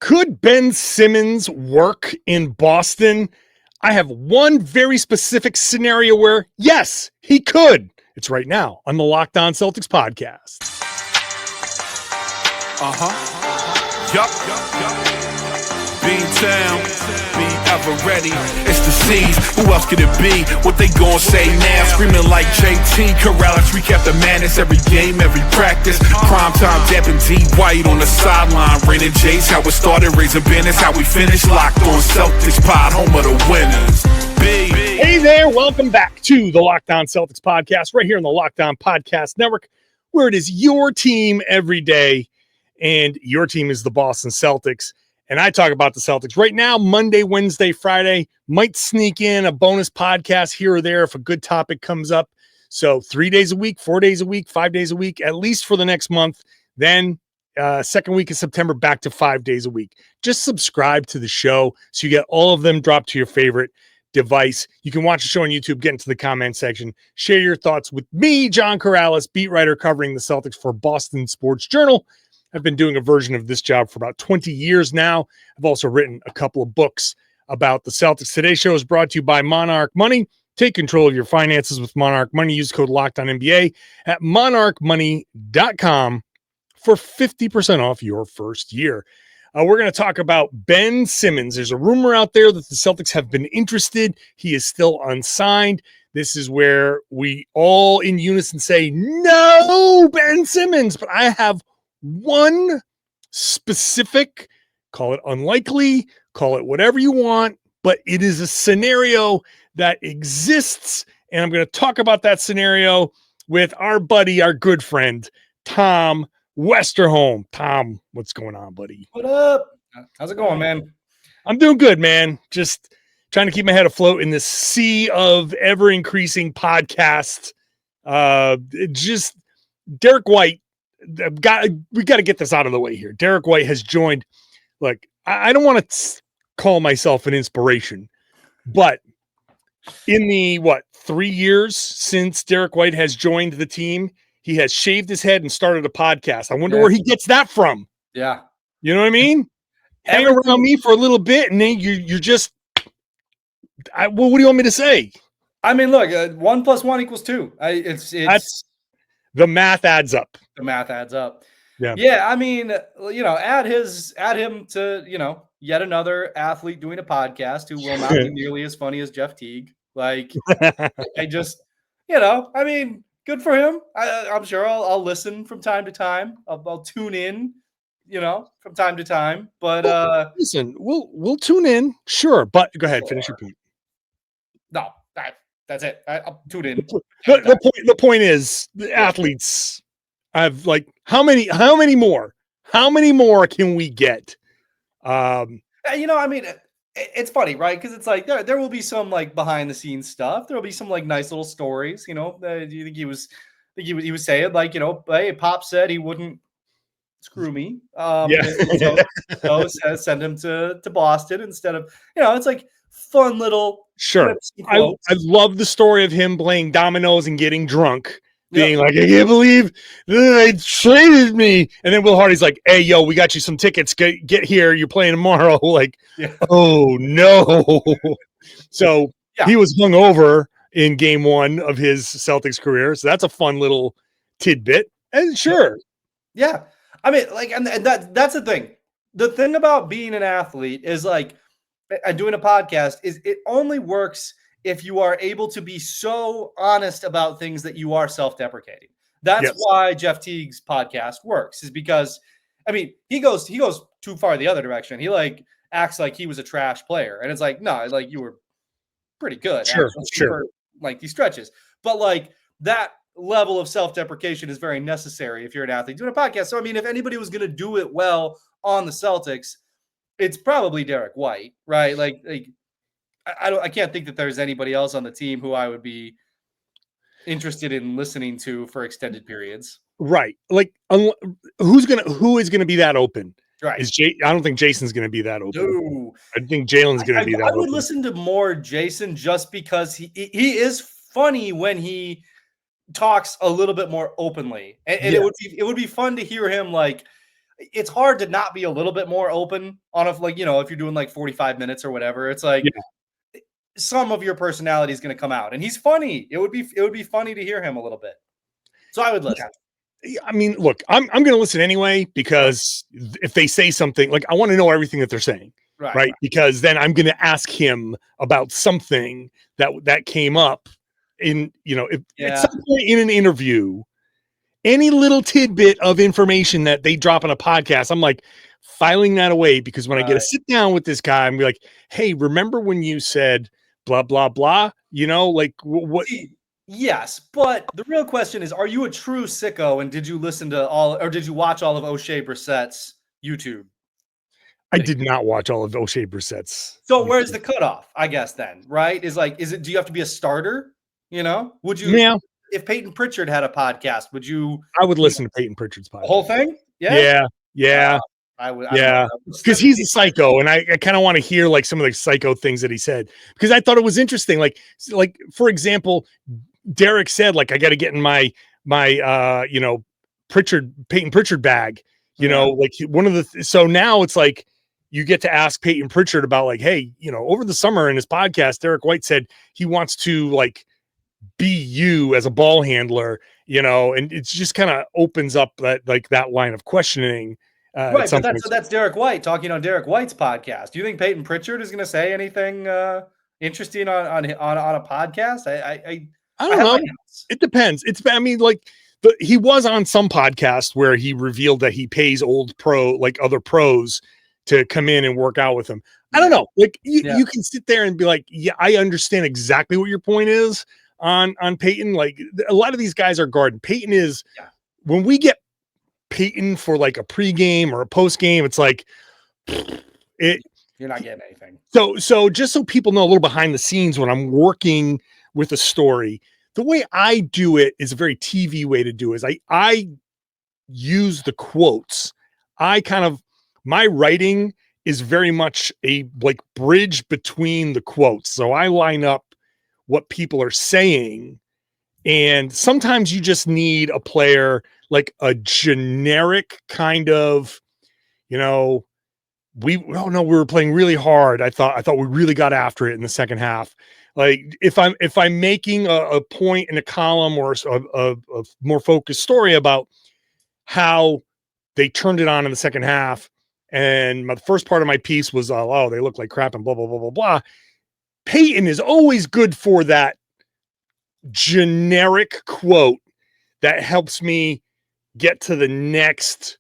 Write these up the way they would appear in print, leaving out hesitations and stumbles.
Could Ben Simmons work in Boston? I have one very specific scenario where, yes, he could. It's right now on the Locked On Celtics podcast. Beantown, be ever ready. It's the C's. Who else could it be? What they gon' say now? Screaming like JT. Karalis, recap the madness every game, every practice. Prime time, dapping D White on the sideline. Raining J's, how it started, raising business, how we finished. Locked On Celtics pod, home of the winners. Hey there, welcome back to the Locked On Celtics podcast, right here on the Locked On Podcast Network, where it is your team every day, and your team is the Boston Celtics. And I talk about the Celtics right now, Monday, Wednesday, Friday. Might sneak in a bonus podcast here or there if a good topic comes up. So 3 days a week, 4 days a week, 5 days a week, at least for the next month. Then second week of September, back to 5 days a week. Just subscribe to the show so you get all of them dropped to your favorite device. You can watch the show on YouTube, get into the comment section, share your thoughts with me, John Karalis, beat writer covering the Celtics for Boston Sports Journal. I've been doing a version of this job for about 20 years now. I've also written a couple of books about the Celtics. Today's show is brought to you by Monarch Money. Take control of your finances with Monarch Money. Use code LOCKEDONNBA at monarchmoney.com for 50% off your first year. We're going to talk about Ben Simmons. There's a rumor out there that the Celtics have been interested. He is still unsigned. This is where we all in unison say, no, Ben Simmons. But I have one specific, call it unlikely, call it whatever you want, but it is a scenario that exists. And I'm going to talk about that scenario with our buddy, our good friend, Tom Westerholm. Tom, what's going on, buddy? What up? How's it going, man? I'm doing good, man. Just trying to keep my head afloat in this sea of ever-increasing podcasts. Just Derrick White. We got to get this out of the way here. Derrick White has joined. Look, I don't want to call myself an inspiration, but in the 3 years since Derrick White has joined the team, he has shaved his head and started a podcast. I wonder where he gets that from. Yeah, you know what I mean. Hang around me for a little bit, and then you're just. What do you want me to say? I mean, look, 1 + 1 = 2. It's the math adds up. The math adds up. Yeah. I mean, add him to, yet another athlete doing a podcast who will not be nearly as funny as Jeff Teague. Like, I just, I mean, good for him. I'm sure I'll listen from time to time. I'll tune in, from time to time. But listen, we'll tune in, sure. But go ahead, finish your point. No, that's it. I'll tune in. The point is, the athletes. I've how many more? How many more can we get? I mean, it's funny, right? Because it's like there will be some behind the scenes stuff. There will be some nice little stories. Do you think he was saying hey, Pop said he wouldn't screw me. So send him to Boston instead of it's fun little. Sure, I love the story of him playing dominoes and getting drunk. Being I can't believe they traded me. And then Will Hardy's like, hey, yo, we got you some tickets. Get here. You're playing tomorrow. Oh, no. So he was hungover in game 1 of his Celtics career. So that's a fun little tidbit. And sure. Yeah. I mean, and that's the thing. The thing about being an athlete is doing a podcast is it only works if you are able to be so honest about things that you are self-deprecating. That's why Jeff Teague's podcast works, is because, I mean, he goes too far the other direction. He acts like he was a trash player. And it's no, you were pretty good. Sure. For, these stretches. But that level of self-deprecation is very necessary if you're an athlete doing a podcast. So, I mean, if anybody was going to do it well on the Celtics, it's probably Derrick White, right? I can't think that there's anybody else on the team who I would be interested in listening to for extended periods. Right. Who is going to be that open? Right. I don't think Jayson's going to be that open. No. I think Jaylen's going to be that open. I would listen to more Jayson just because he is funny when he talks a little bit more openly. And it would be fun to hear him it's hard to not be a little bit more open on if you're doing like 45 minutes or whatever. It's like some of your personality is going to come out, and he's funny. It would be funny to hear him a little bit. So I would listen. I mean, look, I'm going to listen anyway, because if they say something, like, I want to know everything that they're saying. Right. Because then I'm going to ask him about something that came up in, at some point in an interview, any little tidbit of information that they drop on a podcast, I'm like filing that away, because when I get to sit down with this guy, I'm like, hey, remember when you said blah, blah, blah, like what? Yes, but the real question is, are you a true sicko, and did you listen to did you watch all of O'Shea Brissett's YouTube? I did not watch all of O'Shea Brissett's. So where's the cutoff, I guess, then, right? Do you have to be a starter? Would you, if Peyton Pritchard had a podcast, would you? I would listen to Peyton Pritchard's podcast. The whole thing? Yeah. I would. Because he's a psycho, and I kind of want to hear like some of the psycho things that he said, because I thought it was interesting. Like for example, Derrick said, like, I got to get in my Peyton Pritchard bag, like one of the, so now it's like, you get to ask Peyton Pritchard about, like, hey, over the summer in his podcast, Derrick White said he wants to like be you as a ball handler, and it's just kind of opens up that line of questioning. Right, but that's Derrick White talking on Derrick White's podcast. Do you think Peyton Pritchard is going to say anything interesting on a podcast? I don't know. It depends. He was on some podcast where he revealed that he pays other pros to come in and work out with him. I don't know. Like you can sit there and be like, yeah, I understand exactly what your point is on Peyton. Like, a lot of these guys are guarding. Peyton is, when we get Peyton for like a pregame or a postgame, it's like you're not getting anything. So just so people know a little behind the scenes, when I'm working with a story, the way I do it is a very TV way to do it. Is I use the quotes. My writing is very much a like bridge between the quotes. So I line up what people are saying, and sometimes you just need a player, like a generic kind of, we were playing really hard. I thought we really got after it in the second half. Like, if I'm making a point in a column or a more focused story about how they turned it on in the second half, and the first part of my piece was, they look like crap and blah, blah, blah, blah, blah. Peyton is always good for that generic quote that helps me get to the next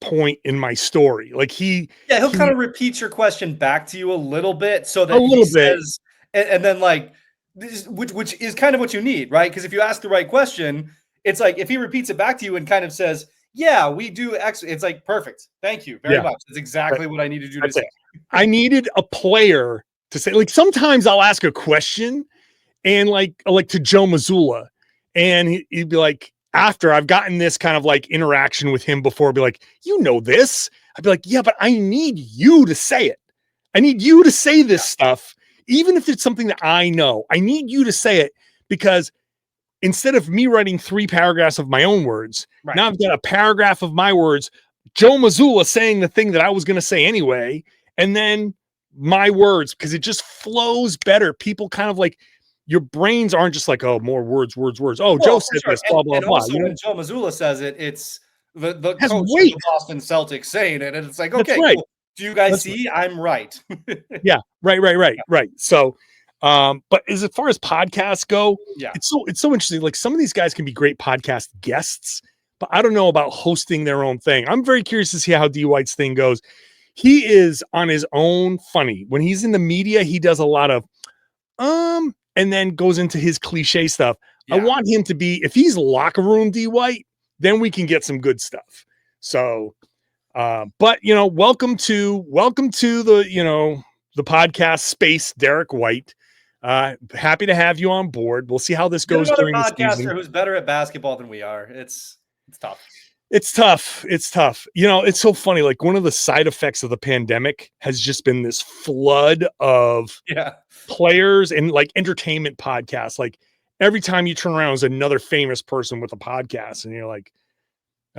point in my story. Like he'll kind of repeat your question back to you a little bit, so that he says, and then like this, which is kind of what you need, right? Because if you ask the right question, it's like, if he repeats it back to you and kind of says, yeah, we do X, it's like, perfect. Thank you very much. That's exactly what I needed you to say. I needed a player to say, like, sometimes I'll ask a question and like to Joe Mazzulla, and he'd be like, after I've gotten this kind of like interaction with him before, I'd be like, this? I'd be like, yeah, but I need you to say it. I need you to say this stuff. Even if it's something that I know, I need you to say it, because instead of me writing 3 paragraphs of my own words, now I've got a paragraph of my words, Joe Mazzulla saying the thing that I was going to say anyway, and then my words, because it just flows better. People kind of like, your brains aren't just like, oh, more words. Oh, Joe said this, blah, blah, blah. Also, when Joe Mazzulla says it, it's the coach of the Boston Celtics saying it, and it's like, okay, cool. Do you guys see? I'm right. Yeah, right. So, but as far as podcasts go, it's so interesting. Like, some of these guys can be great podcast guests, but I don't know about hosting their own thing. I'm very curious to see how D White's thing goes. He is on his own funny. When he's in the media, he does a lot of and then goes into his cliche stuff. I want him to be, if he's locker room D White, then we can get some good stuff. So, but welcome to the podcast space, Derrick White. Happy to have you on board. We'll see how this goes during the season. Who's better at basketball than we are. It's tough. It's tough. It's so funny. Like, one of the side effects of the pandemic has just been this flood of players and like entertainment podcasts. Like, every time you turn around, there's another famous person with a podcast, and you're like,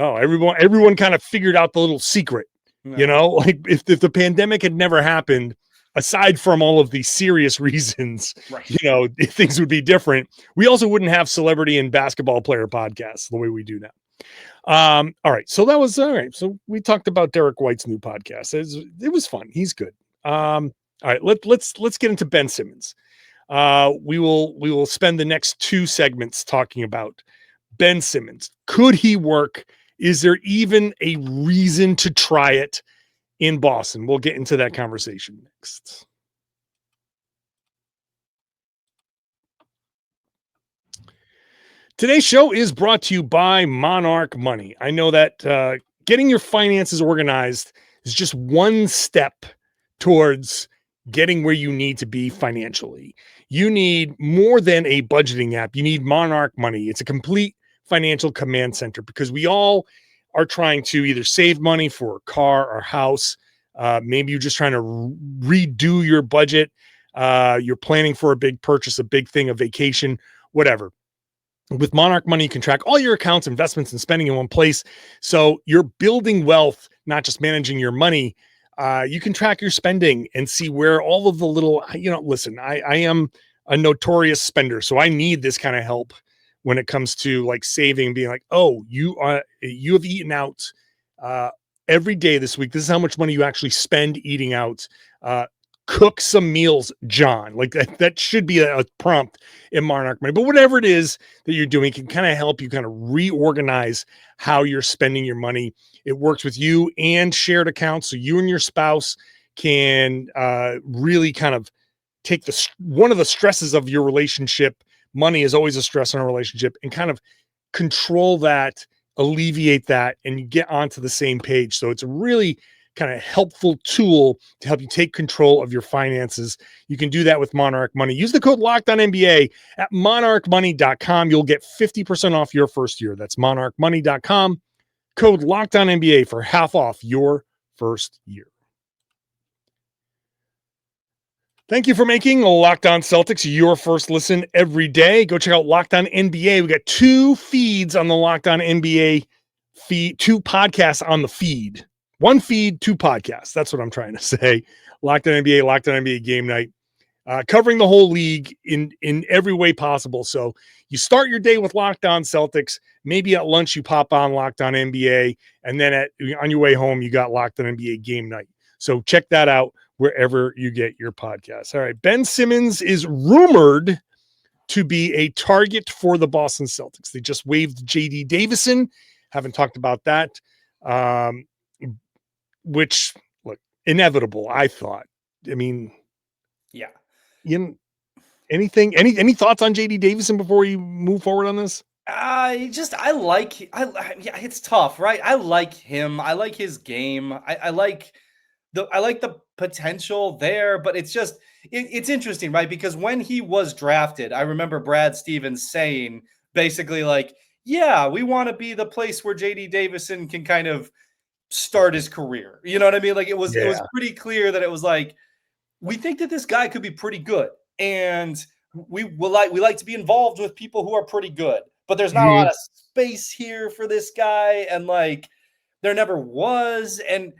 Oh, everyone kind of figured out the little secret, you know, like if the pandemic had never happened, aside from all of these serious reasons, Right. you know, things would be different. We also wouldn't have celebrity and basketball player podcasts the way we do now. All right. So that was all right. So we talked about Derrick White's new podcast. It was fun. He's good. All right. Let's get into Ben Simmons. We will spend the next 2 segments talking about Ben Simmons. Could he work? Is there even a reason to try it in Boston? We'll get into that conversation next. Today's show is brought to you by Monarch Money. I know that getting your finances organized is just one step towards getting where you need to be financially. You need more than a budgeting app. You need Monarch Money. It's a complete financial command center because we all are trying to either save money for a car or house. Maybe you're just trying to redo your budget. You're planning for a big purchase, a big thing, a vacation, whatever. With Monarch Money, you can track all your accounts, investments, and spending in one place. So you're building wealth, not just managing your money. You can track your spending and see where all of the little, listen, I am a notorious spender, so I need this kind of help when it comes to like saving, being like, oh, you have eaten out every day this week. This is how much money you actually spend eating out. Cook some meals, John. Like that should be a prompt in Monarch Money. But whatever it is that you're doing can kind of help you kind of reorganize how you're spending your money. It works with you and shared accounts. So you and your spouse can really kind of take one of the stresses of your relationship. Money is always a stress in a relationship, and kind of control that, alleviate that, and you get onto the same page. So it's a really kind of helpful tool to help you take control of your finances. You can do that with Monarch Money. Use the code LOCKEDONNBA at monarchmoney.com. You'll get 50% off your first year. That's monarchmoney.com. Code LOCKEDONNBA for half off your first year. Thank you for making Locked On Celtics your first listen every day. Go check out Locked On NBA. We got 2 feeds on the Locked On NBA feed, 2 podcasts on the feed. 1 feed, 2 podcasts. That's what I'm trying to say. Locked On NBA, Locked On NBA Game Night, covering the whole league in every way possible. So you start your day with Locked On Celtics. Maybe at lunch you pop on Locked On NBA, and then on your way home you got Locked On NBA Game Night. So check that out wherever you get your podcasts. All right, Ben Simmons is rumored to be a target for the Boston Celtics. They just waived J.D. Davison. Haven't talked about that. Which, look, inevitable, I thought. I mean, yeah. Any thoughts on JD Davison before you move forward on this? It's tough, right? I like him. I like his game. I like the potential there, but it's just, it's interesting, right? Because when he was drafted, I remember Brad Stevens saying basically like, yeah, we want to be the place where JD Davison can kind of start his career. You know what I mean? Like it was pretty clear that it was like, we think that this guy could be pretty good, and we like to be involved with people who are pretty good, but there's not a lot of space here for this guy, and like there never was. And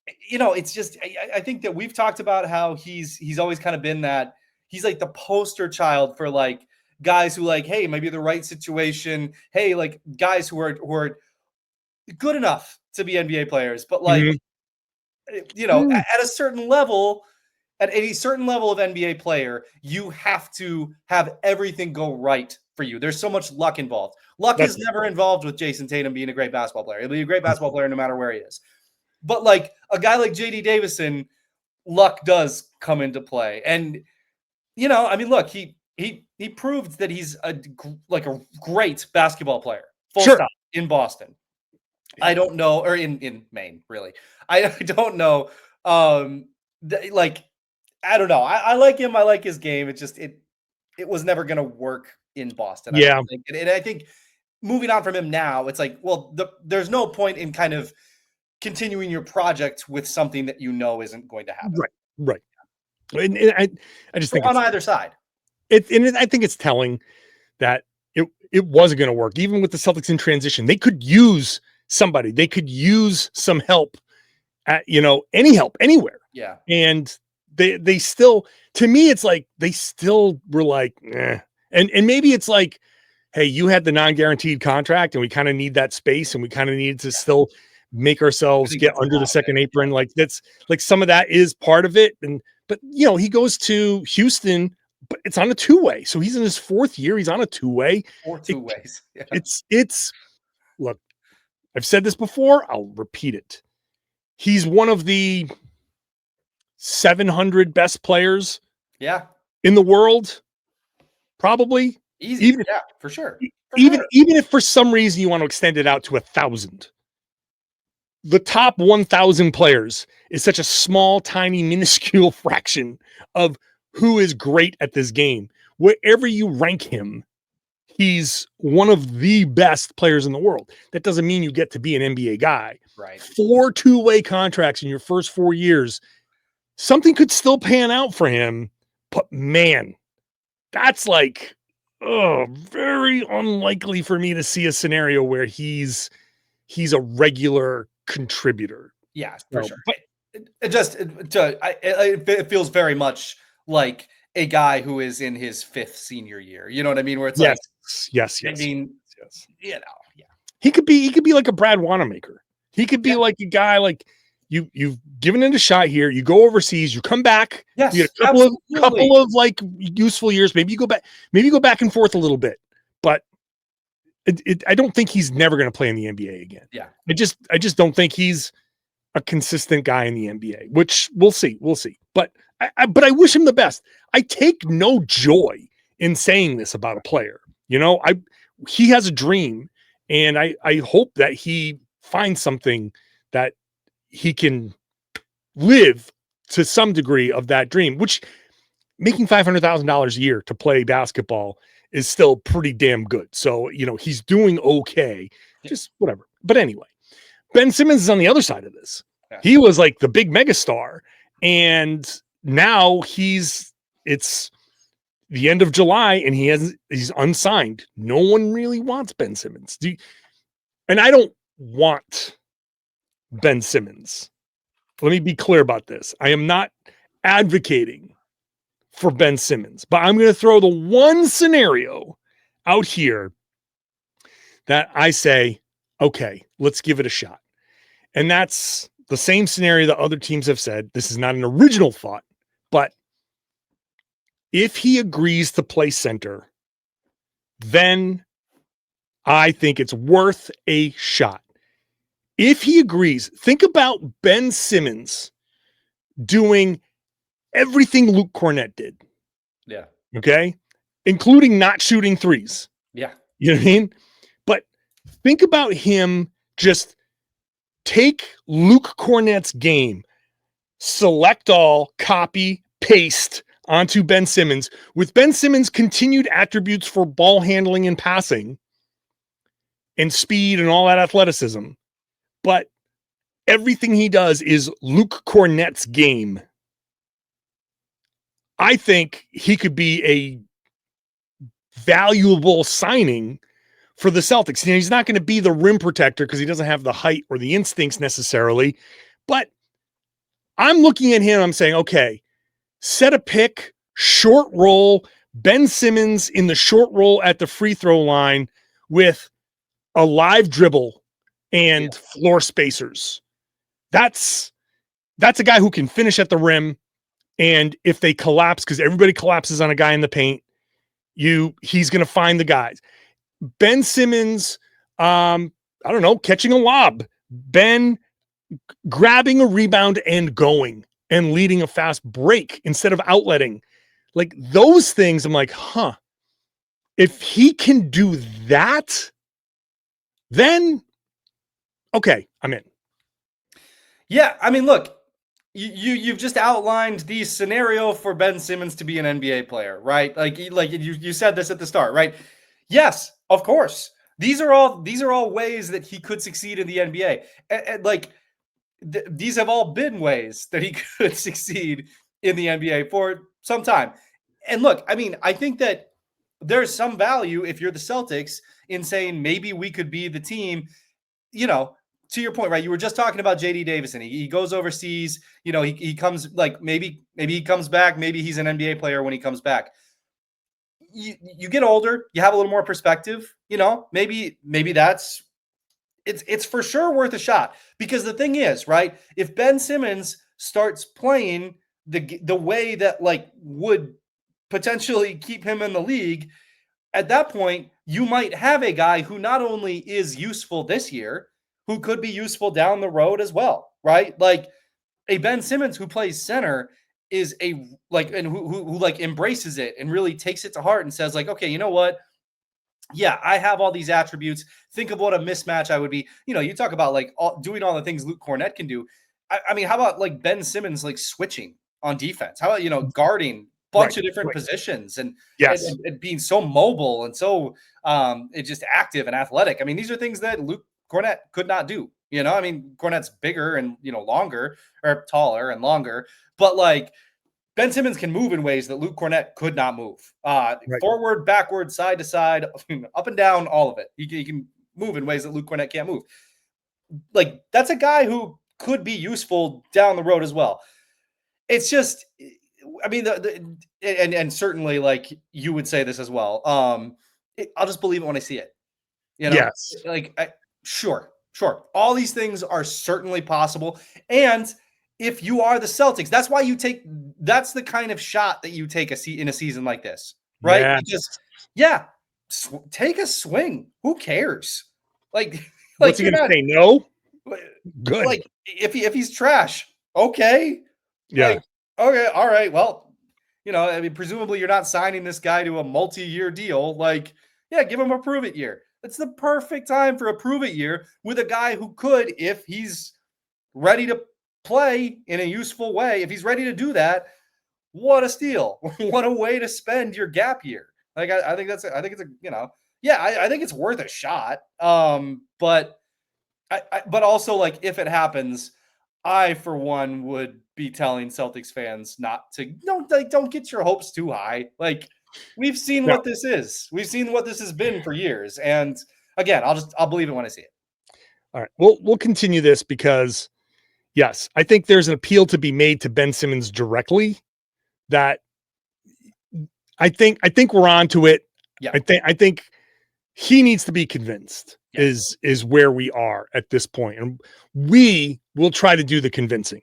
it's just, I think that we've talked about how he's always kind of been that he's like the poster child for like guys who like, hey, maybe the right situation, hey, like guys who are good enough to be NBA players, but like, at a certain level, at a certain level of NBA player, you have to have everything go right for you. There's so much luck involved. Luck is never involved with Jayson Tatum being a great basketball player. He'll be a great basketball player no matter where he is. But like a guy like JD Davison, luck does come into play. And, I mean, look, he proved that he's a great basketball player. Full stop in Boston. I don't know, or in Maine, really. I don't know. I don't know. I like him. I like his game. It just it was never going to work in Boston. Yeah. I think. And I think moving on from him now, it's like, well, there's no point in kind of continuing your project with something that isn't going to happen. Right. And I just think on either side. I think it's telling that it wasn't going to work. Even with the Celtics in transition, they could use somebody. They could use some help at, any help anywhere. Yeah. And they still, to me, it's like, they still were like, eh. And maybe it's like, hey, you had the non-guaranteed contract and we kind of need that space and we kind of needed to still make ourselves get under the second apron. Like that's like some of that is part of it. But he goes to Houston, but it's on a two-way. So he's in his fourth year. He's on a two-way. Or two ways. Yeah. It's look, I've said this before. I'll repeat it. He's one of the 700 best players in the world. Probably. Easy. For sure. Even if for some reason you want to extend it out to 1,000. The top 1,000 players is such a small, tiny, minuscule fraction of who is great at this game. Wherever you rank him, he's one of the best players in the world. That doesn't mean you get to be an NBA guy. Right. 4 two-way contracts in your first 4 years. Something could still pan out for him, but man, that's like, very unlikely for me to see a scenario where he's a regular contributor. Yeah, for sure. But it feels very much like a guy who is in his 5th senior year. You know what I mean? Where it's yes. I mean, yeah. He could be like a Brad Wanamaker. He could be like a guy like you've given it a shot here. You go overseas, you come back. Yes, you get a couple of like useful years. Maybe you go back and forth a little bit, but I don't think he's never going to play in the NBA again. Yeah. I just don't think he's a consistent guy in the NBA, which we'll see. But I wish him the best. I take no joy in saying this about a player. He has a dream, and I hope that he finds something that he can live to some degree of that dream, which making $500,000 a year to play basketball is still pretty damn good. So, he's doing okay, just whatever. But anyway, Ben Simmons is on the other side of this. Yeah. He was like the big megastar, and now it's the end of July and he's unsigned. No one really wants Ben Simmons. And I don't want Ben Simmons. Let me be clear about this. I am not advocating for Ben Simmons, but I'm going to throw the one scenario out here that I say, okay, let's give it a shot. And that's the same scenario that other teams have said. This is not an original thought, but if he agrees to play center, then I think it's worth a shot. If he agrees, think about Ben Simmons doing everything Luke Cornett did. Yeah. Okay. Including not shooting threes. Yeah. You know what I mean? But think about him just take Luke Cornett's game, select all, copy, paste onto Ben Simmons with Ben Simmons' continued attributes for ball handling and passing and speed and all that athleticism. But everything he does is Luke Cornett's game. I think he could be a valuable signing for the Celtics. He's not going to be the rim protector because he doesn't have the height or the instincts necessarily. But I'm looking at him, I'm saying, okay, set a pick, short roll, Ben Simmons in the short roll at the free throw line with a live dribble and floor spacers. That's a guy who can finish at the rim. And if they collapse, because everybody collapses on a guy in the paint, he's going to find the guys. Ben Simmons, catching a lob. Ben grabbing a rebound and going and leading a fast break instead of outletting. Like those things, I'm like, if he can do that, then okay, I'm in. Yeah, I mean, look, you've just outlined the scenario for Ben Simmons to be an NBA player, right? Like you said this at the start, right? Yes, of course. These are all ways that he could succeed in the NBA. These have all been ways that he could succeed in the NBA for some time. And look, I mean, I think that there's some value if you're the Celtics in saying maybe we could be the team, to your point, right? You were just talking about JD Davison. He goes overseas, he comes maybe he comes back. Maybe he's an NBA player when he comes back. You get older, you have a little more perspective, maybe it's for sure worth a shot, because the thing is, right, if Ben Simmons starts playing the way that would potentially keep him in the league, at that point, you might have a guy who not only is useful this year, who could be useful down the road as well, right? Like a Ben Simmons who plays center is and who embraces it and really takes it to heart and says okay, you know what? Yeah, I have all these attributes. Think of what a mismatch I would be. You talk about doing all the things Luke Cornett can do. I mean, how about Ben Simmons switching on defense? How about guarding bunch of different positions and being so mobile and so just active and athletic? I mean, these are things that Luke Cornett could not do. I mean, Cornett's bigger and longer, or taller and longer, but Ben Simmons can move in ways that Luke Cornett could not move. Forward, backward, side to side, up and down, all of it. He can move in ways that Luke Cornett can't move. That's a guy who could be useful down the road as well. It's just, I mean, and certainly you would say this as well. I'll just believe it when I see it. Yes. Sure. All these things are certainly possible. And if you are the Celtics, that's why that's the kind of shot that you take in a season like this, right? Take a swing. Who cares? What's he going to say? No? Good. If he's trash, okay. Yeah. Okay. All right. Well, I mean, presumably you're not signing this guy to a multi-year deal. Give him a prove it year. It's the perfect time for a prove it year with a guy who could, if he's ready to play in a useful way, if he's ready to do that, what a steal. What a way to spend your gap year. I think it's I think it's worth a shot. But also if it happens, I for one would be telling Celtics fans don't get your hopes too high. We've seen what this is. We've seen what this has been for years. And again, I'll believe it when I see it. All right. We'll continue this because yes, I think there's an appeal to be made to Ben Simmons directly that I think we're on to it. Yeah. I think he needs to be convinced is where we are at this point. And we will try to do the convincing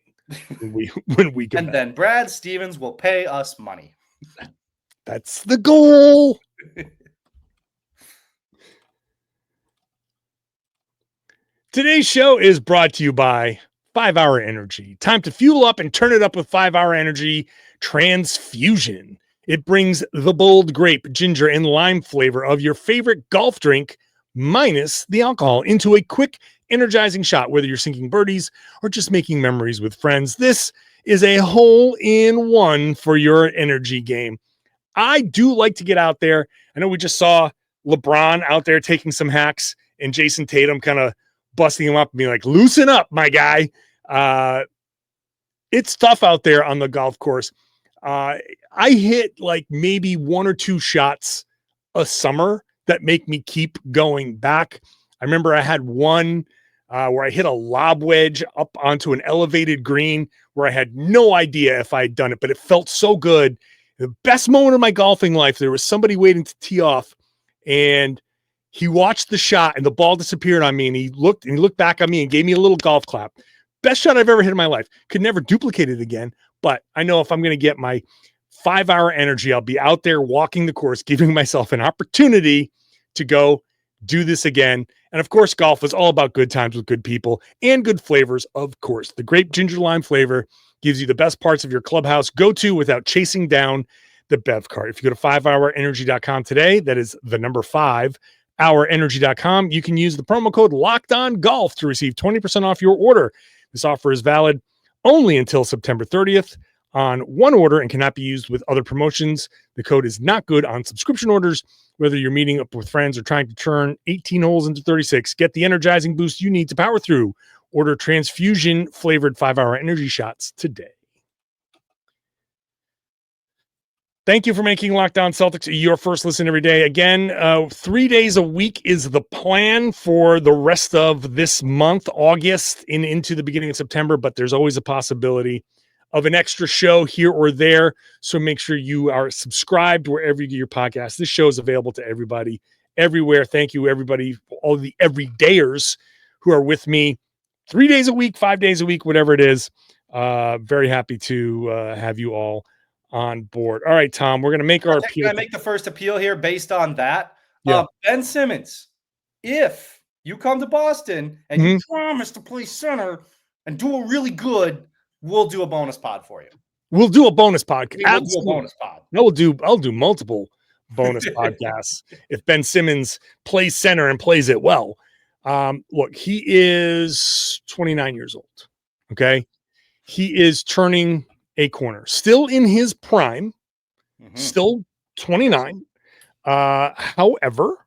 when we get and back. Then Brad Stevens will pay us money. That's the goal. Today's show is brought to you by 5 Hour Energy. Time to fuel up and turn it up with 5 Hour Energy Transfusion. It brings the bold grape, ginger, and lime flavor of your favorite golf drink, minus the alcohol, into a quick, energizing shot, whether you're sinking birdies or just making memories with friends. This is a hole-in-one for your energy game. I do like to get out there. I know we just saw LeBron out there taking some hacks and Jayson Tatum kind of busting him up and being like, loosen up, my guy. It's tough out there on the golf course. I hit maybe 1 or 2 shots a summer that make me keep going back. I remember I had one where I hit a lob wedge up onto an elevated green where I had no idea if I had done it, but it felt so good. The best moment of my golfing life, there was somebody waiting to tee off and he watched the shot and the ball disappeared on me and he looked back at me and gave me a little golf clap. Best shot I've ever hit in my life. Could never duplicate it again, but I know if I'm going to get my 5 Hour Energy, I'll be out there walking the course, giving myself an opportunity to go do this again. And of course, golf is all about good times with good people and good flavors. Of course, the grape ginger lime flavor gives you the best parts of your clubhouse go-to without chasing down the Bev cart. If you go to 5hourenergy.com today, that is the number 5hourenergy.com, you can use the promo code LOCKEDONGOLF to receive 20% off your order. This offer is valid only until September 30th on one order and cannot be used with other promotions. The code is not good on subscription orders, whether you're meeting up with friends or trying to turn 18 holes into 36. Get the energizing boost you need to power through. Order transfusion flavored 5 Hour Energy shots today. Thank you for making Locked On Celtics your first listen every day. Again, 3 days a week is the plan for the rest of this month, August, and into the beginning of September, but there's always a possibility of an extra show here or there. So make sure you are subscribed wherever you get your podcast. This show is available to everybody, everywhere. Thank you, everybody, all the everydayers who are with me 3 days a week, 5 days a week, whatever it is. Very happy to have you all on board. All right, Tom, we're going to make our appeal. Can I make the first appeal here based on that? Yeah. Ben Simmons, if you come to Boston and you promise to play center and do a really good, we'll do a bonus pod for you. We'll do a bonus podcast. We'll do a bonus pod. I'll do multiple bonus podcasts if Ben Simmons plays center and plays it well. Look, he is 29 years old. Okay. He is turning a corner, still in his prime, still 29. However,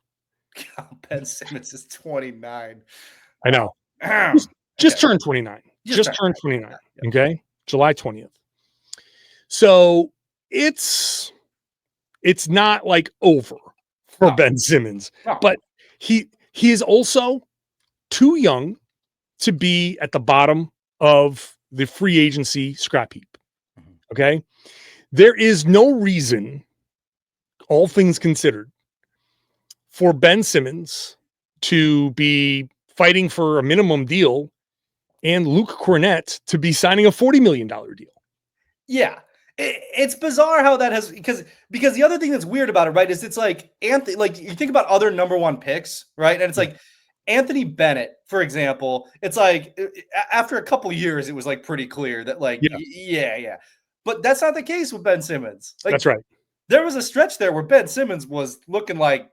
Ben Simmons is 29. I know. Just turned 29. Just turned 29. Yep. Okay. July 20th. So it's not like over for Ben Simmons, but he is also too young to be at the bottom of the free agency scrap heap. Okay. There is no reason, all things considered, for Ben Simmons to be fighting for a minimum deal and Luke Cornett to be signing a $40 million deal. Yeah. It's bizarre how that has, because the other thing that's weird about it, right, is it's like Anthony, like you think about other number one picks, right? And it's like Anthony Bennett, for example, it's like after a couple years, it was like pretty clear that like, yeah. But that's not the case with Ben Simmons. Like, that's right. There was a stretch there where Ben Simmons was looking like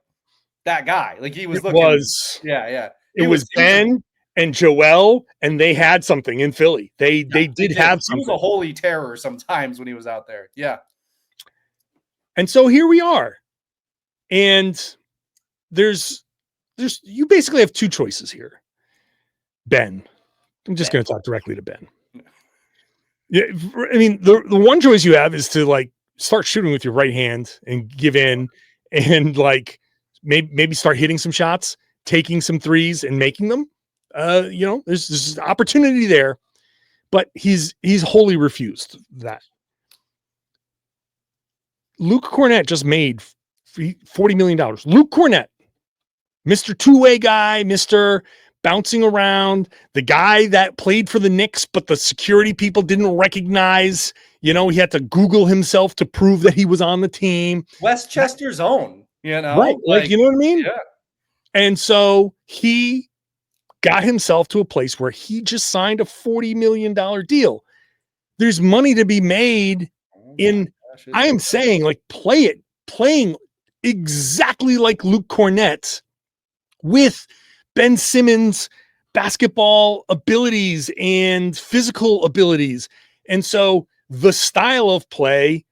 that guy. Like he was It looking. It was Ben and Joel, and they had something in Philly. They did have something. He was a holy terror sometimes when he was out there. Yeah. And so here we are. And there's you basically have two choices here. Ben. I'm just going to talk directly to Ben. Yeah, I mean, the one choice you have is to like start shooting with your right hand and give in and like maybe start hitting some shots, taking some threes and making them. There's opportunity there, but he's wholly refused that. Luke Cornett just made $40 million. Luke Cornett, Mr. Two-way guy, Mr. Bouncing around, the guy that played for the Knicks, but the security people didn't recognize. He had to Google himself to prove that he was on the team. Westchester's own, right? Like you know what I mean? Yeah. And so he got himself to a place where he just signed a $40 million deal. There's money to be made I am saying like playing exactly like Luke Cornett with Ben Simmons' basketball abilities and physical abilities. And so the style of play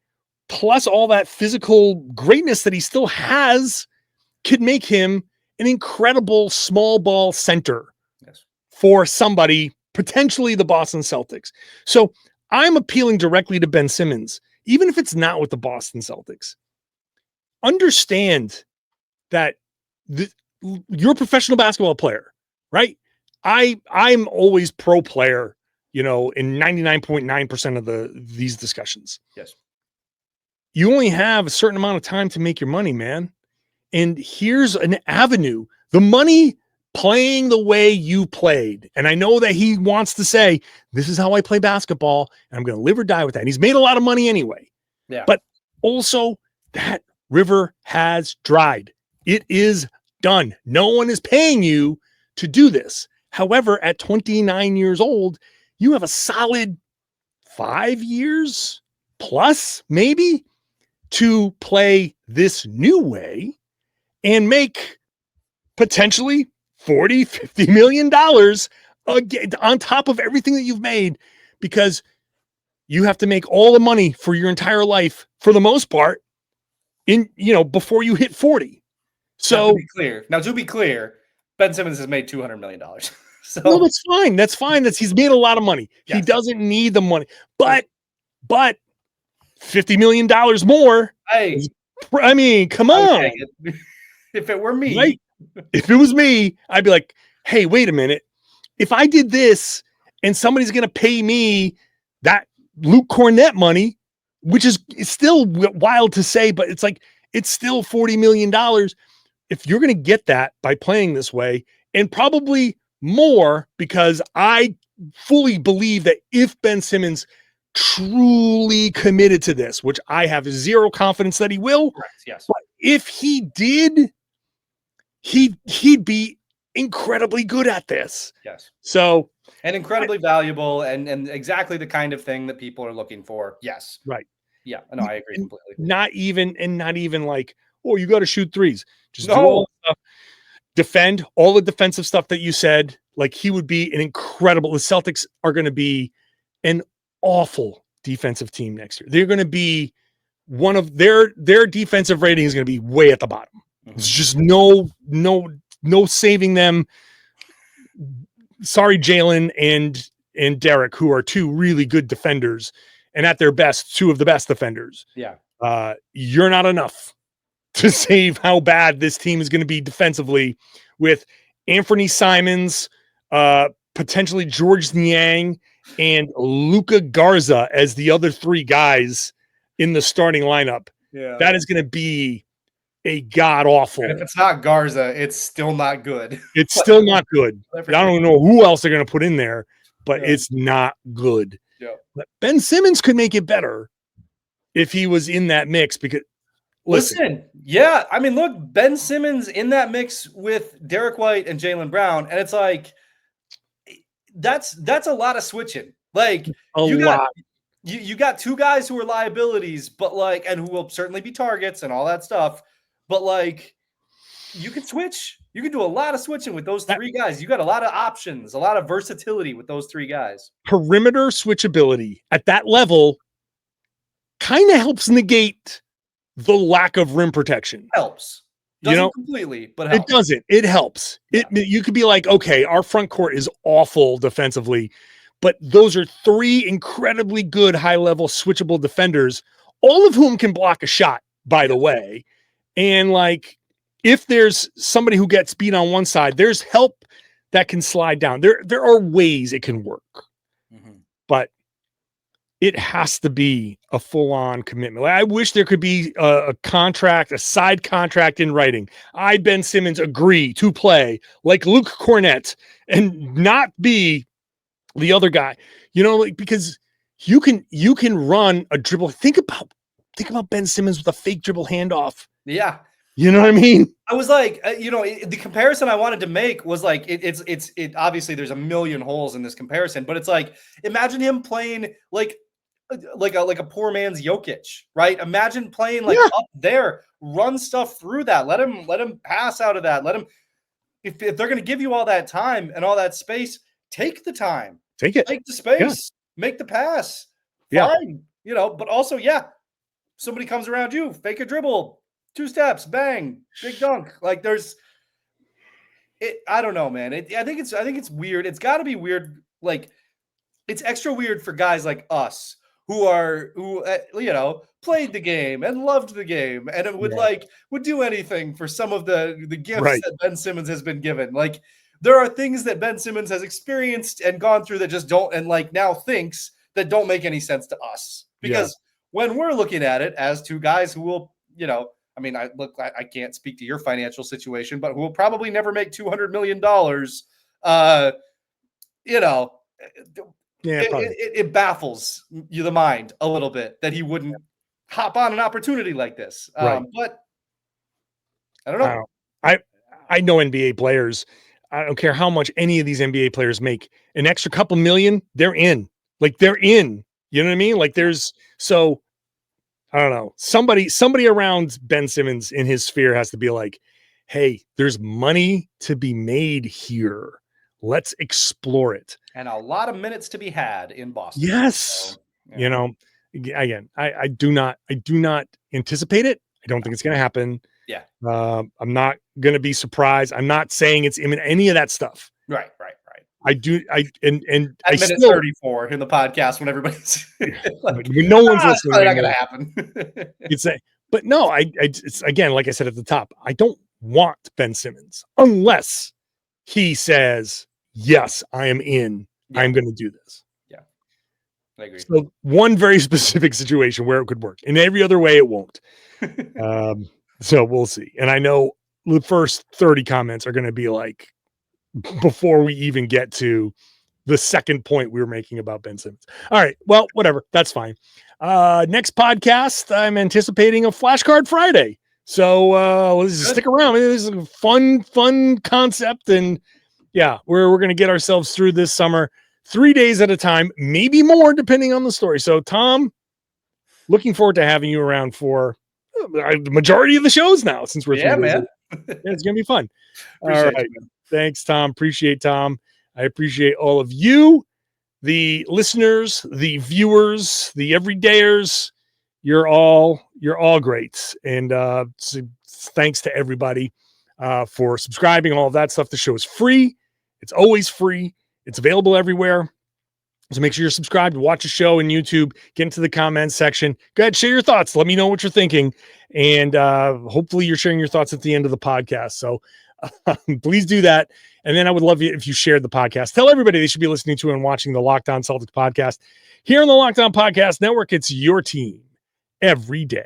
plus all that physical greatness that he still has could make him an incredible small ball center for somebody, potentially the Boston Celtics. So I'm appealing directly to Ben Simmons, even if it's not with the Boston Celtics. Understand that you're a professional basketball player, right? I'm always pro player, in 99.9% of these discussions. Yes. You only have a certain amount of time to make your money, man. And here's an avenue. The money playing the way you played. And I know that he wants to say, this is how I play basketball, and I'm going to live or die with that. And he's made a lot of money anyway. Yeah. But also that river has dried. It is done. No one is paying you to do this. However, at 29 years old, you have a solid 5 years plus maybe to play this new way and make potentially $40-50 million again, on top of everything that you've made, because you have to make all the money for your entire life for the most part before you hit 40. So to be clear, Ben Simmons has made $200 million. So no, that's fine. That's fine. He's made a lot of money. Yes. He doesn't need the money, but $50 million more. Hey, I mean, come I would on. take it. If it were me, Right? If it was me, I'd be like, hey, wait a minute. If I did this and somebody's going to pay me that Luke Cornett money, which is still wild to say, but it's like, it's still $40 million. If you're going to get that by playing this way, and probably more, because I fully believe that if Ben Simmons truly committed to this, which I have zero confidence that he will, correct, yes. but if he did, he'd be incredibly good at this. Yes. So, and incredibly valuable and exactly the kind of thing that people are looking for. Yes. right. Yeah. No, I agree completely. Not even like, oh, you got to shoot threes. Just do No. all the stuff. Defend all the defensive stuff that you said. Like, he would be an incredible. The Celtics are going to be an awful defensive team next year. They're going to be one of their defensive rating is going to be way at the bottom. It's just no saving them. Sorry, Jaylen and Derrick, who are two really good defenders and at their best, two of the best defenders. Yeah. You're not enough to save how bad this team is going to be defensively with Anthony Simons, potentially George Niang, and Luka Garza as the other three guys in the starting lineup. Yeah. That is going to be a god awful. And if it's not Garza, it's still not good. It's still not good. I don't even know who else they're going to put in there, but it's not good. Yeah. But Ben Simmons could make it better if he was in that mix, because listen, yeah. I mean, look, Ben Simmons in that mix with Derrick White and Jaylen Brown, and it's like that's a lot of switching. Like you got two guys who are liabilities, but like, and who will certainly be targets and all that stuff. But like, you can switch. You can do a lot of switching with those three guys. You got a lot of options, a lot of versatility with those three guys. Perimeter switchability at that level kind of helps negate the lack of rim protection. Helps. Doesn't completely, but helps. It doesn't. It helps. Yeah. You could be like, okay, our front court is awful defensively, but those are three incredibly good high-level switchable defenders, all of whom can block a shot, by the way. And like, if there's somebody who gets beat on one side, there's help that can slide down. There are ways it can work, but it has to be a full-on commitment. Like, I wish there could be a contract, a side contract in writing. I, Ben Simmons, agree to play like Luke Cornett and not be the other guy. You know, like, because you can run a dribble. Think about Ben Simmons with a fake dribble handoff. Yeah. You know what I mean? I was like, the comparison I wanted to make was like, it obviously there's a million holes in this comparison, but it's like, imagine him playing like a poor man's Jokic, right? Imagine playing like up there, run stuff through that. Let him pass out of that. Let him, if they're going to give you all that time and all that space, take the time, take the space, make the pass. Fine, but also, somebody comes around you, fake a dribble, 2 steps, bang, big dunk. Like I don't know, man. I think it's weird. It's got to be weird. Like, it's extra weird for guys like us who played the game and loved the game and would do anything for some of the gifts that Ben Simmons has been given. Like, there are things that Ben Simmons has experienced and gone through that just don't, and like now thinks that don't make any sense to us, because when we're looking at it as two guys who will, I mean, I can't speak to your financial situation, but who will probably never make $200 million. It baffles you, the mind, a little bit, that he wouldn't hop on an opportunity like this. But I don't know. I know NBA players. I don't care how much any of these NBA players make, an extra couple million, they're in. Like, they're in. You know what I mean? Like, I don't know. Somebody around Ben Simmons in his sphere has to be like, hey, there's money to be made here. Let's explore it. And a lot of minutes to be had in Boston. Yes. So, again, I do not anticipate it. I don't think it's going to happen. Yeah. I'm not going to be surprised. I'm not saying it's imminent, any of that stuff. Right. I do. And At I minute still 34 in the podcast when everybody's like, when no one's it's listening. probably not going to happen. It's a, but no, it's again, like I said at the top, I don't want Ben Simmons unless he says, yes, I am in. Yeah. I'm going to do this. Yeah, I agree. So one very specific situation where it could work. In every other way, it won't. So we'll see. And I know the first 30 comments are going to be like, before we even get to the second point we were making about Ben Simmons. All right. Well, whatever. That's fine. Next podcast, I'm anticipating a flashcard Friday. So let's stick around. This is a fun concept. And yeah, we're going to get ourselves through this summer 3 days at a time, maybe more depending on the story. So Tom, looking forward to having you around for the majority of the shows now, since we're 3 days. Man. It's going to be fun. Appreciate all right. you. Thanks, Tom. Appreciate Tom. I appreciate all of you, the listeners, the viewers, the everydayers. You're all great. And so thanks to everybody for subscribing, all of that stuff. The show is free. It's always free. It's available everywhere. So make sure you're subscribed, watch the show on YouTube, get into the comments section. Go ahead, share your thoughts. Let me know what you're thinking. And hopefully you're sharing your thoughts at the end of the podcast. So please do that. And then I would love you if you shared the podcast. Tell everybody they should be listening to and watching the Locked On Celtics podcast. Here on the Locked On Podcast Network, it's your team every day.